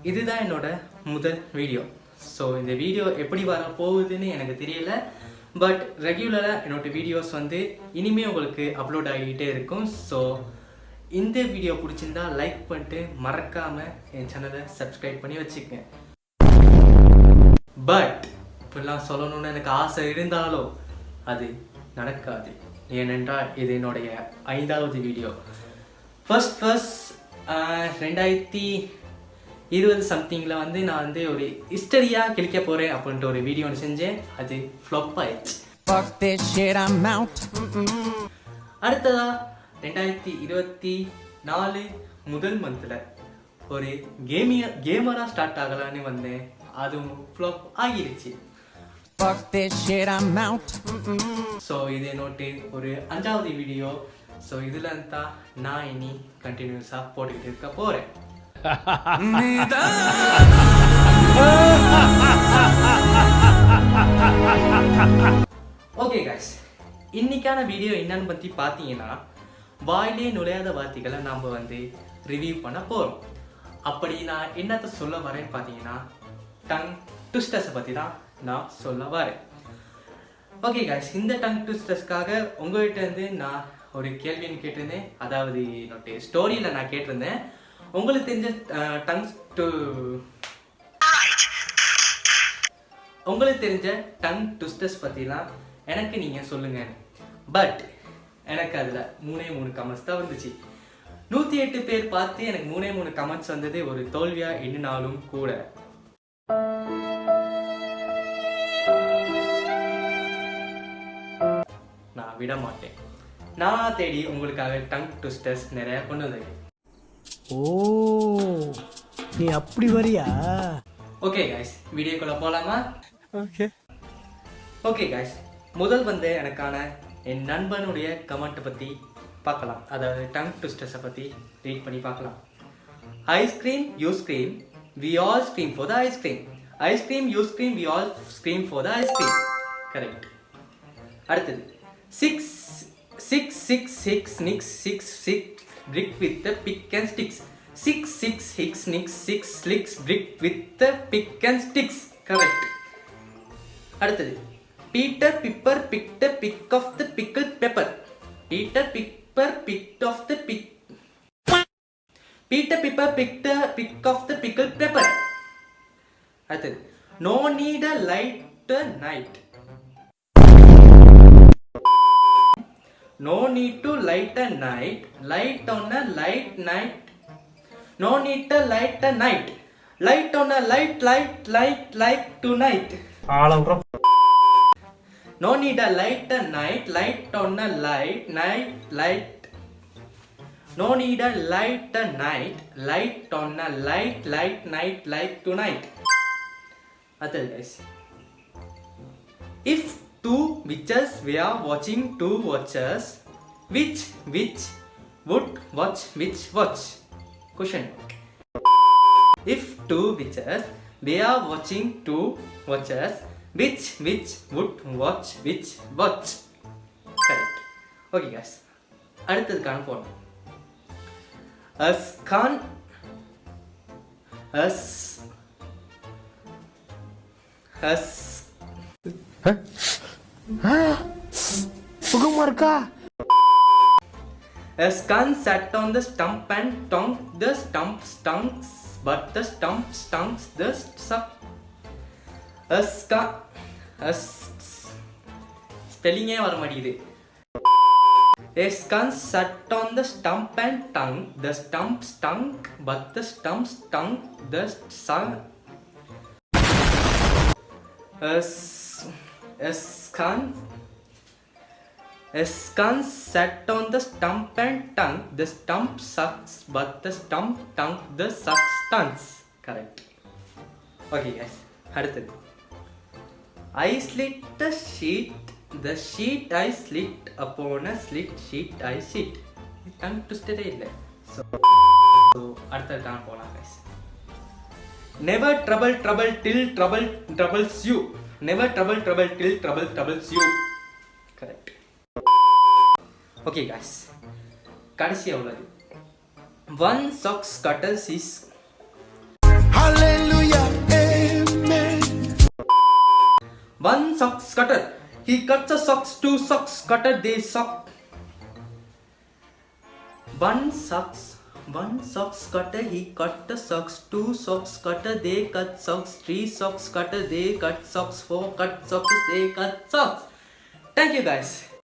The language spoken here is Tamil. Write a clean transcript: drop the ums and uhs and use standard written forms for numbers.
இதுதான் என்னோட முதல் வீடியோ. ஸோ இந்த வீடியோ எப்படி வர போகுதுன்னு எனக்கு தெரியல. பட் ரெகுலராக என்னோட வீடியோஸ் வந்து இனிமேல் உங்களுக்கு அப்லோட் ஆகிக்கிட்டே இருக்கும். ஸோ இந்த வீடியோ பிடிச்சிருந்தா லைக் பண்ணிட்டு மறக்காமல் என் சேனலை சப்ஸ்கிரைப் பண்ணி வச்சுக்கங்க. பட் இப்படிலாம் சொல்லணும்னு எனக்கு ஆசை இருந்தாலும் அது நடக்காது. ஏனென்றால் இது என்னுடைய 5வது வீடியோ. ஃபர்ஸ்ட் 2020 சம்திங்கில் வந்து நான் வந்து ஒரு ஹிஸ்டரியாக கிளிக்க போகிறேன் அப்படின்ட்டு ஒரு வீடியோ ஒன்று செஞ்சேன். அது ஃப்ளாப் ஆயிடுச்சு. அடுத்ததா 2024 முதல் மந்தில் ஒரு கேமராக ஸ்டார்ட் ஆகலான்னு வந்தேன். அதுவும் ஃப்ளாப் ஆகிருச்சு. ஸோ இது என்னோட்டு ஒரு 5வது வீடியோ. ஸோ இதில் தான் நான் இனி கண்டினியூஸாக போட்டுக்கிட்டு இருக்க போகிறேன். ஓகே கைஸ், இன்னைக்கான வீடியோ என்னன்னு பற்றி பார்த்தீங்கன்னா, வாயிலே நுழையாத வார்த்தைகளை நாம் வந்து ரிவ்யூ பண்ண போகிறோம். அப்படி நான் என்னத்தை சொல்ல வரேன்னு பார்த்தீங்கன்னா, டங் ட்விஸ்டர்ஸை பற்றி தான் நான் சொல்ல வரேன். ஓகே கைஸ், இந்த டங் ட்விஸ்டர்ஸ்க்காக உங்கள்கிட்ட இருந்து நான் ஒரு கேள்வின்னு கேட்டிருந்தேன். அதாவது என்னோட ஸ்டோரியில் நான் கேட்டிருந்தேன், உங்களுக்கு தெரிஞ்ச டங் ட்விஸ்டர்ஸ் பற்றிலாம் எனக்கு நீங்கள் சொல்லுங்கள். பட் எனக்கு அதில் 3 கமெண்ட்ஸ் தான் வந்துச்சு. 108 பேர் பார்த்து எனக்கு 3 கமெண்ட்ஸ் வந்தது ஒரு தோல்வியாக எண்ணினாலும் கூட நான் விட மாட்டேன். நான் தேடி உங்களுக்காக டங் ட்விஸ்டர்ஸ் நிறைய கொண்டு வந்திருக்கேன். ஓ, நீ அப்படி வரியா? ஓகே கைஸ், வீடியோக்குள்ள போலாமா? ஓகே கைஸ், முதல் வந்து எனக்கான என் நண்பனுடைய கமெண்ட் பற்றி பார்க்கலாம். அதாவது டங் ட்விஸ்டர்ஸை பற்றி ரீட் பண்ணி பார்க்கலாம். Ice cream you scream, we all scream for the ice cream. Ice cream you scream, we all scream for the ice cream. Correct. அடுத்தது 6 brick with the pick and sticks. 6 brick with the pick and sticks. Correct. அடுத்தது Peter Piper picked a pick of the pickled pepper. Peter Piper picked of the pick. Peter Piper picked a pick of the pickled pepper. அடுத்தது No need a light night. No need to light a night. Light on a light night. No need to light a night. Light on a light tonight. No need a light a night. Light on a light. No need a light a night. Light on a light night tonight. Other guys. If 2 witches were watching 2 watchers, which would watch which watch? Question. If 2 witches were watching 2 watchers, which would watch which watch? Correct. Okay guys, அடுத்ததுக்கான போறோம். A skunk sat on the stump and tongue. The stump stunks, but the stump stunks the suck. Spelling ஏ வர மாட்டேங்குது. A skunk sat on the stump and tongue. The stump stunk, but the stump stunk the suck. A skunk sat on the stump and tongue. The stump sucks, but the stump tongue the suck stunts. Correct. Okay guys, அடுத்தது I slit the sheet. The sheet I slit upon a slit sheet I sit. Tongue twisted இல்லை. So அடுத்ததுக்கான போலாம் guys. Never trouble till trouble troubles you. Never trouble till trouble troubles you. Correct. Okay guys, கடைசியா உள்ளது. One socks cutters is Hallelujah, amen. One socks cutter. He cuts a socks. Two socks cutter. They sock. One socks cutter. He cut the socks. Two socks cutter. They cut socks. Three socks cutter. They cut socks. Four cut socks. They cut socks. Thank you guys.